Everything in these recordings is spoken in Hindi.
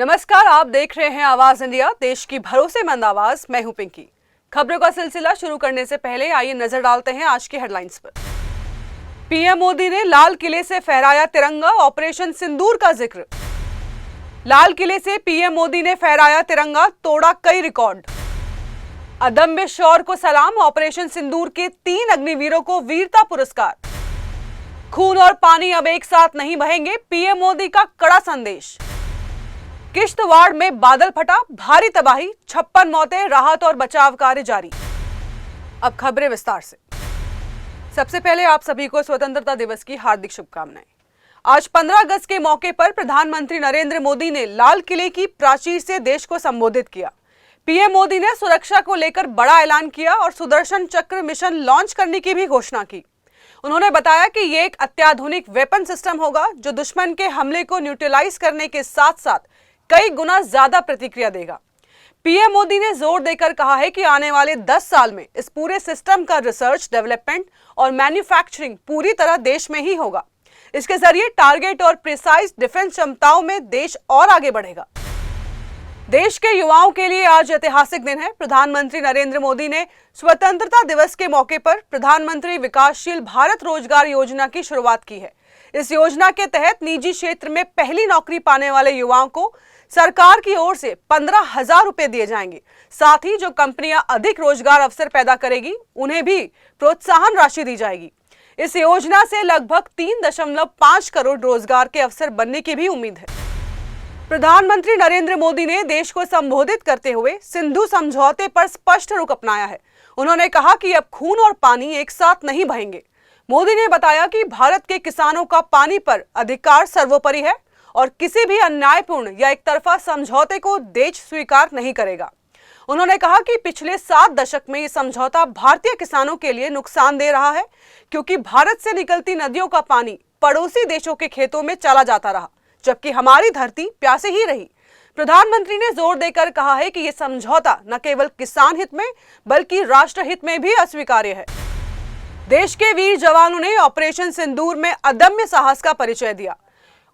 नमस्कार, आप देख रहे हैं आवाज इंडिया, देश की भरोसेमंद आवाज। मैं हूं पिंकी। खबरों का सिलसिला शुरू करने से पहले आइए नजर डालते हैं आज की हेडलाइंस पर। पीएम मोदी ने लाल किले से फहराया तिरंगा, ऑपरेशन सिंदूर का जिक्र। लाल किले से पीएम मोदी ने फहराया तिरंगा, तोड़ा कई रिकॉर्ड। अदम्य शौर्य को सलाम, ऑपरेशन सिंदूर के 3 अग्निवीरों को वीरता पुरस्कार। खून और पानी अब एक साथ नहीं बहेंगे, पीएम मोदी का कड़ा संदेश। किश्तवाड़ में बादल फटा, भारी तबाही, 56 मौतें, राहत और बचाव कार्य जारी। अब खबरें विस्तार से। सबसे पहले आप सभी को स्वतंत्रता दिवस की हार्दिक शुभकामनाएं। आज 15 अगस्त के मौके पर प्रधानमंत्री नरेंद्र मोदी ने लाल किले की प्राचीर से देश को संबोधित किया। पीएम मोदी ने सुरक्षा को लेकर बड़ा ऐलान किया और सुदर्शन चक्र मिशन लॉन्च करने की भी घोषणा की। उन्होंने बताया कि यह एक अत्याधुनिक वेपन सिस्टम होगा जो दुश्मन के हमले को न्यूट्रलाइज करने के साथ साथ कई गुना ज्यादा प्रतिक्रिया देगा। पीएम मोदी ने जोर देकर कहा है कि आने वाले 10 साल में इस पूरे सिस्टम का रिसर्च, डेवलपमेंट और मैन्युफैक्चरिंग पूरी तरह देश में ही होगा। इसके जरिए टारगेट और प्रिसाइज डिफेंस क्षमताओं में देश और आगे बढ़ेगा। देश के युवाओं के लिए आज ऐतिहासिक दिन है। प्रधानमंत्री नरेंद्र मोदी ने स्वतंत्रता दिवस के मौके पर प्रधानमंत्री विकासशील भारत रोजगार योजना की शुरुआत की है। इस योजना के तहत निजी क्षेत्र में पहली नौकरी पाने वाले युवाओं को सरकार की ओर से 15,000 रुपए दिए जाएंगे। साथ ही जो कंपनियां अधिक रोजगार अवसर पैदा करेगी उन्हें भी प्रोत्साहन राशि दी जाएगी। इस योजना से लगभग 3.5 करोड़ रोजगार के अवसर बनने की भी उम्मीद है। प्रधानमंत्री नरेंद्र मोदी ने देश को संबोधित करते हुए सिंधु समझौते पर स्पष्ट रुख अपनाया है। उन्होंने कहा कि अब खून और पानी एक साथ नहीं बहेंगे। मोदी ने बताया कि भारत के किसानों का पानी पर अधिकार सर्वोपरि है और किसी भी अन्यायपूर्ण या एक तरफा समझौते को देश स्वीकार नहीं करेगा। उन्होंने कहा कि पिछले 7 दशक में ये समझौता भारतीय किसानों के लिए नुकसान दे रहा है, क्योंकि भारत से निकलती नदियों का पानी पड़ोसी देशों के खेतों में चला जाता रहा, जबकि हमारी धरती प्यासे ही रही। प्रधानमंत्री ने जोर देकर कहा है कि यह समझौता न केवल किसान हित में बल्कि राष्ट्र हित में भी अस्वीकार्य है। देश के वीर जवानों ने ऑपरेशन सिंदूर में अदम्य साहस का परिचय दिया।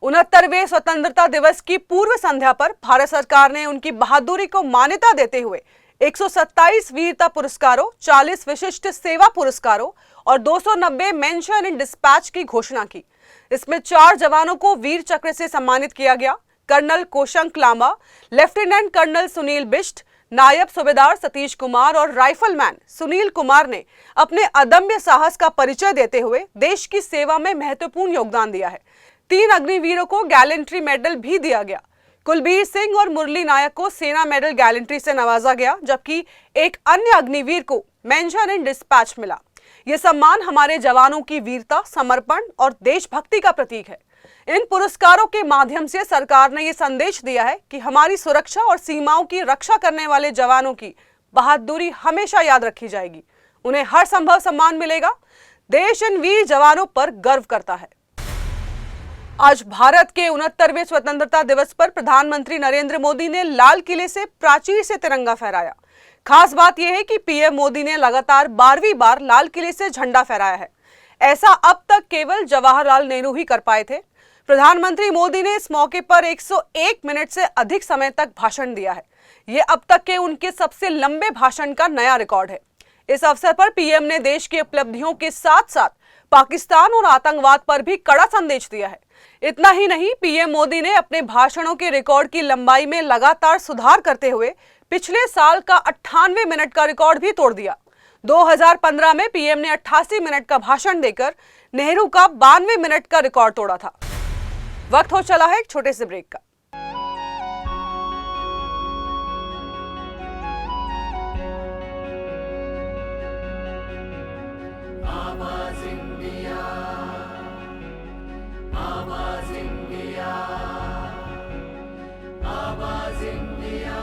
69वें स्वतंत्रता दिवस की पूर्व संध्या पर भारत सरकार ने उनकी बहादुरी को मान्यता देते हुए 127 वीरता पुरस्कारों, 40 विशिष्ट सेवा पुरस्कारों और 290 मेंशन इन डिस्पैच की घोषणा की। इसमें 4 जवानों को वीर चक्र से सम्मानित किया गया। Colonel Kaushank Lamba, lieutenant colonel Sunil Bisht, Naib Subedar Satish Kumar और राइफलमैन सुनील कुमार ने अपने अदम्य साहस का परिचय देते हुए देश की सेवा में महत्वपूर्ण योगदान दिया है। 3 अग्निवीरों को गैलेंट्री मेडल भी दिया गया। कुलबीर सिंह और मुरली नायक को सेना मेडल गैलेंट्री से नवाजा गया, जबकि एक अन्य अग्निवीर को मेंशन इन डिस्पैच मिला। यह सम्मान हमारे जवानों की वीरता, समर्पण और देशभक्ति का प्रतीक है। इन पुरस्कारों के माध्यम से सरकार ने यह संदेश दिया है कि हमारी सुरक्षा और सीमाओं की रक्षा करने वाले जवानों की बहादुरी हमेशा याद रखी जाएगी। उन्हें हर संभव सम्मान मिलेगा। देश इन वीर जवानों पर गर्व करता है। आज भारत के 69वें स्वतंत्रता दिवस पर प्रधानमंत्री नरेंद्र मोदी ने लाल किले से प्राचीर से तिरंगा फहराया। खास बात यह है कि पीएम मोदी ने लगातार 12वीं बार लाल किले से झंडा फहराया है। ऐसा अब तक केवल जवाहरलाल नेहरू ही कर पाए थे। प्रधानमंत्री मोदी ने इस मौके पर 101 मिनट से अधिक समय तक भाषण दिया है। यह अब तक के उनके सबसे लंबे भाषण का नया रिकॉर्ड है। इस अवसर पर पीएम ने देश की उपलब्धियों के साथ साथ पाकिस्तान और आतंकवाद पर भी कड़ा संदेश दिया है। इतना ही नहीं, पीएम मोदी ने अपने भाषणों के रिकॉर्ड की लंबाई में लगातार सुधार करते हुए पिछले साल का 98 मिनट का रिकॉर्ड भी तोड़ दिया। 2015 में पीएम ने 88 मिनट का भाषण देकर नेहरू का 92 मिनट का रिकॉर्ड तोड़ा था। वक्त हो चला है एक छोटे से ब्रेक का। आवाज इंडिया, आवाज इंडिया, आवाज इंडिया,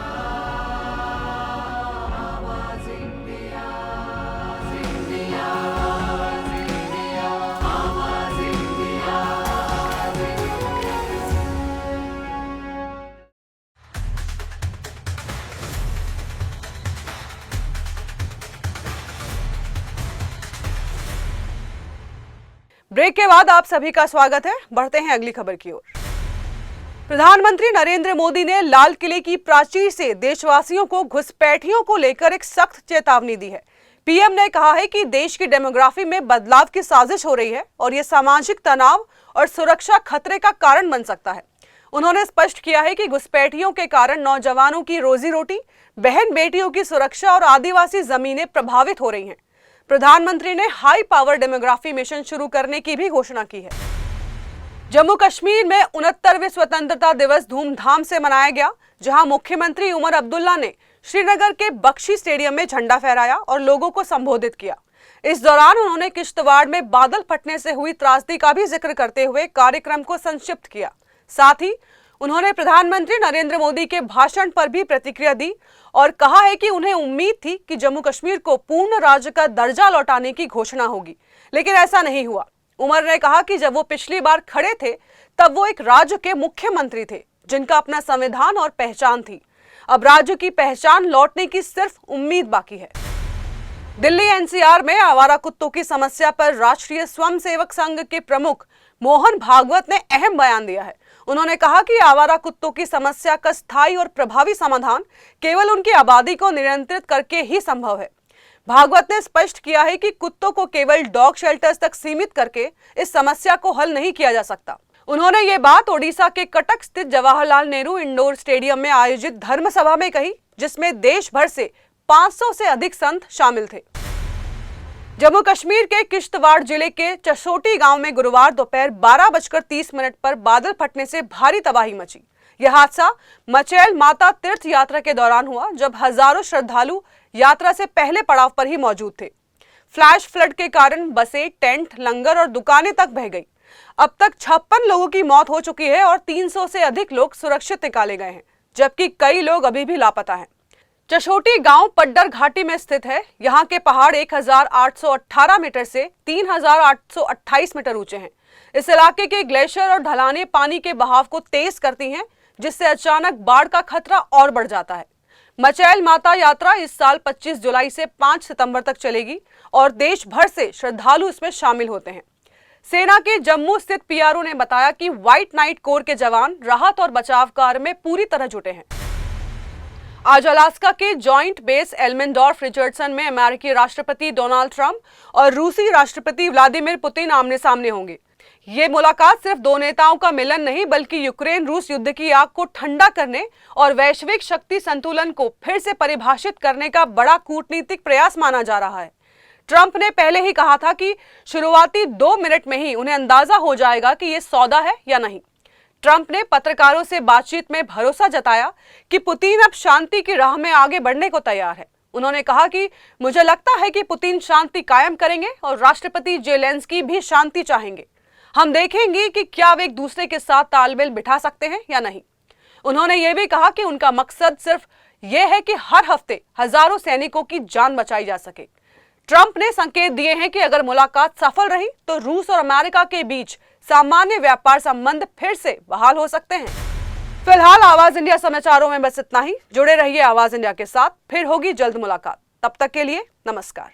आवाज इंडिया, इंडिया, इंडिया, आवाज इंडिया। ब्रेक के बाद आप सभी का स्वागत है। बढ़ते हैं अगली खबर की ओर। प्रधानमंत्री नरेंद्र मोदी ने लाल किले की प्राचीर से देशवासियों को घुसपैठियों को लेकर एक सख्त चेतावनी दी है। पीएम ने कहा है कि देश की डेमोग्राफी में बदलाव की साजिश हो रही है और यह सामाजिक तनाव और सुरक्षा खतरे का कारण बन सकता है। उन्होंने स्पष्ट किया है कि घुसपैठियों के कारण नौजवानों की रोजी रोटी, बहन बेटियों की सुरक्षा और आदिवासी जमीनें प्रभावित हो रही हैं। प्रधानमंत्री ने हाई पावर डेमोग्राफी मिशन शुरू करने की भी घोषणा की है। जम्मू कश्मीर में 69वें स्वतंत्रता दिवस धूमधाम से मनाया गया, जहां मुख्यमंत्री उमर अब्दुल्ला ने श्रीनगर के बख्शी स्टेडियम में झंडा फहराया और लोगों को संबोधित किया। इस दौरान उन्होंने किश्तवाड़ में बादल फटने से हुई त्रासदी का भी जिक्र करते हुए कार्यक्रम को संक्षिप्त किया। साथ ही उन्होंने प्रधानमंत्री नरेंद्र मोदी के भाषण पर भी प्रतिक्रिया दी और कहा है कि उन्हें उम्मीद थी कि जम्मू कश्मीर को पूर्ण राज्य का दर्जा लौटाने की घोषणा होगी, लेकिन ऐसा नहीं हुआ। उमर ने कहा कि जब वो पिछली बार खड़े थे तब वो एक राज्य के मुख्यमंत्री थे जिनका अपना संविधान और पहचान थी। अब राज्य की पहचान लौटने की सिर्फ उम्मीद बाकी है। दिल्ली एनसीआर में आवारा कुत्तों की समस्या पर राष्ट्रीय स्वयंसेवक संघ के प्रमुख मोहन भागवत ने अहम बयान दिया है। उन्होंने कहा कि आवारा कुत्तों की समस्या का स्थायी और प्रभावी समाधान केवल उनकी आबादी को नियंत्रित करके ही संभव है। भागवत ने स्पष्ट किया है कि कुत्तों को केवल डॉग शेल्टर्स तक सीमित करके इस समस्या को हल नहीं किया जा सकता। उन्होंने ये बात ओडिशा के कटक स्थित जवाहरलाल नेहरू इंडोर स्टेडियम में आयोजित धर्म सभा में कही, जिसमें देश भर से 500 से अधिक संत शामिल थे। जम्मू कश्मीर के किश्तवाड़ जिले के चशोटी गांव में गुरुवार दोपहर 12:30 पर बादल फटने से भारी तबाही मची। यह हादसा मचैल माता तीर्थ यात्रा के दौरान हुआ, जब हजारों श्रद्धालु यात्रा से पहले पड़ाव पर ही मौजूद थे। फ्लैश फ्लड के कारण बसें, टेंट, लंगर और दुकानें तक बह गई। अब तक 56 लोगों की मौत हो चुकी है और 300 से अधिक लोग सुरक्षित निकाले गए हैं, जबकि कई लोग अभी भी लापता हैं। चशोटी गांव पड्डर घाटी में स्थित है। यहाँ के पहाड़ 1818 मीटर से 3828 मीटर ऊंचे हैं। इस इलाके के ग्लेशियर और ढलानें पानी के बहाव को तेज करती हैं, जिससे अचानक बाढ़ का खतरा और बढ़ जाता है। मचैल माता यात्रा इस साल 25 जुलाई से 5 सितंबर तक चलेगी और देश भर से श्रद्धालु इसमें शामिल होते हैं। सेना के जम्मू स्थित पीआरओ ने बताया कि व्हाइट नाइट कोर के जवान राहत और बचाव कार्य में पूरी तरह जुटे हैं। आज अलास्का के जॉइंट बेस एल्मेंडोर्फ रिचर्डसन में अमेरिकी राष्ट्रपति डोनाल्ड ट्रंप और रूसी राष्ट्रपति व्लादिमीर पुतिन आमने सामने होंगे। ये मुलाकात सिर्फ दो नेताओं का मिलन नहीं, बल्कि यूक्रेन रूस युद्ध की आग को ठंडा करने और वैश्विक शक्ति संतुलन को फिर से परिभाषित करने का बड़ा कूटनीतिक प्रयास माना जा रहा है। ट्रंप ने पहले ही कहा था कि शुरुआती 2 मिनट में ही उन्हें अंदाजा हो जाएगा कि ये सौदा है या नहीं। ट्रंप ने पत्रकारों से बातचीत में भरोसा जताया कि पुतिन अब शांति की राह में आगे बढ़ने को तैयार है। उन्होंने कहा कि मुझे लगता है कि पुतिन शांति कायम करेंगे और राष्ट्रपति जेलेंस्की भी शांति चाहेंगे। हम देखेंगे कि क्या वे एक दूसरे के साथ तालमेल बिठा सकते हैं या नहीं। उन्होंने ये भी कहा कि उनका मकसद सिर्फ ये है कि हर हफ्ते हजारों सैनिकों की जान बचाई जा सके। ट्रंप ने संकेत दिए हैं कि अगर मुलाकात सफल रही तो रूस और अमेरिका के बीच सामान्य व्यापार संबंध फिर से बहाल हो सकते हैं। फिलहाल आवाज इंडिया समाचारों में बस इतना ही। जुड़े रहिए आवाज इंडिया के साथ, फिर होगी जल्द मुलाकात। तब तक के लिए नमस्कार।